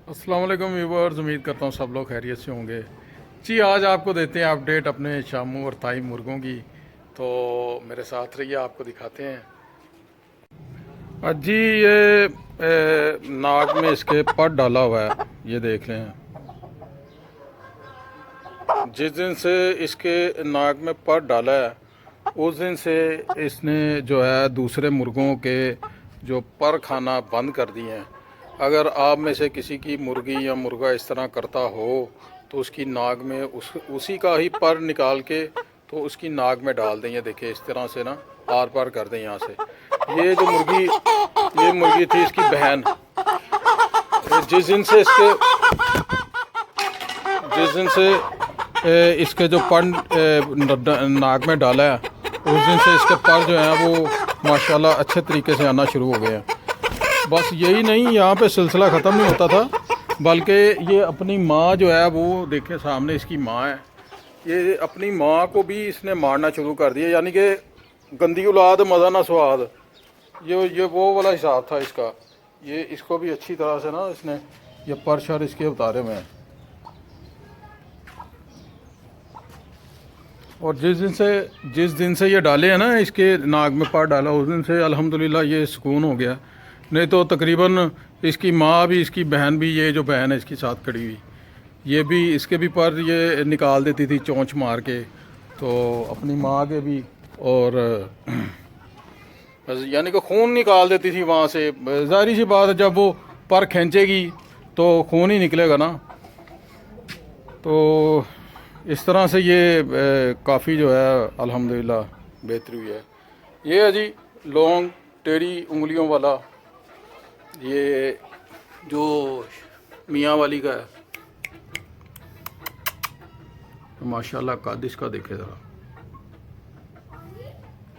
अस्सलाम वालेकुम व्यूवर्स, उम्मीद करता हूँ सब लोग खैरियत से होंगे। जी, आज आपको देते हैं अपडेट अपने शामू और ताई मुर्गों की। तो मेरे साथ रहिए, आपको दिखाते हैं। जी, ये नाक में इसके पट डाला हुआ है, ये देख लें। जिस दिन से इसके नाक में पट डाला है उस दिन से इसने जो है दूसरे मुर्गों के जो पर खाना बंद कर दिए हैं। अगर आप में से किसी की मुर्गी या मुर्गा इस तरह करता हो तो उसकी नाक में उसी का ही पर निकाल के तो उसकी नाक में डाल दें। ये देखिए, इस तरह से ना आर पार कर दें यहाँ से। ये मुर्गी थी इसकी बहन। जिस दिन से इसके जो पर नाक में डाला है उस दिन से इसके पर जो हैं वो माशाल्लाह अच्छे तरीके से आना शुरू हो गए हैं। बस यही नहीं, यहाँ पे सिलसिला ख़त्म नहीं होता था, बल्कि ये अपनी माँ जो है वो देखें, सामने इसकी माँ है। ये अपनी माँ को भी इसने मारना शुरू कर दिया, यानी कि गंदी औलाद मज़ा ना स्वाद। ये वो वाला हिसाब था इसका। ये इसको भी अच्छी तरह से ना इसने ये पर शर इसके उतारे में है। और जिस दिन से ये डाले हैं ना, इसके नाक में पर डाला, उस दिन से अल्हम्दुलिल्लाह ये सुकून हो गया। नहीं तो तकरीबन इसकी माँ भी, इसकी बहन भी, ये जो बहन है इसकी साथ खड़ी हुई, ये भी इसके भी पर ये निकाल देती थी चोंच मार के, तो अपनी माँ के भी। और बस यानी कि खून निकाल देती थी वहाँ से। ज़ाहिर सी बात है, जब वो पर खींचेगी तो खून ही निकलेगा ना। तो इस तरह से ये काफ़ी जो है अल्हम्दुलिल्लाह बेहतरी हुई है। ये है जी लॉन्ग टेढ़ी उंगलियों वाला, ये जो मियाँ वाली का है। माशाल्लाह कद इसका देखे ज़रा,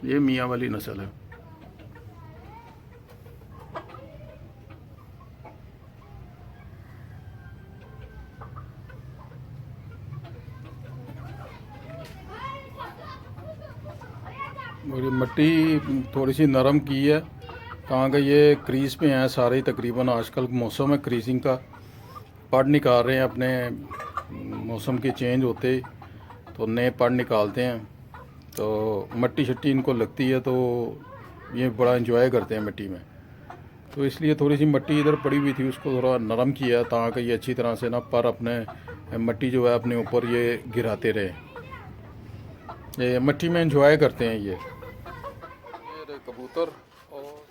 ये मियाँ वाली नस्ल है। और ये मिट्टी थोड़ी सी नरम की है, कहाँ का ये क्रीज पे हैं सारे तकरीबन। आजकल मौसम है क्रीजिंग का, पड़ निकाल रहे हैं अपने। मौसम के चेंज होते तो नए पड़ निकालते हैं, तो मिट्टी शट्टी इनको लगती है तो ये बड़ा एंजॉय करते हैं मिट्टी में। तो इसलिए थोड़ी सी मिट्टी इधर पड़ी हुई थी, उसको थोड़ा नरम किया ताकि ये अच्छी तरह से ना पर अपने मिट्टी जो है अपने ऊपर ये गिराते रहे। ये मिट्टी में एंजॉय करते हैं ये कबूतर। और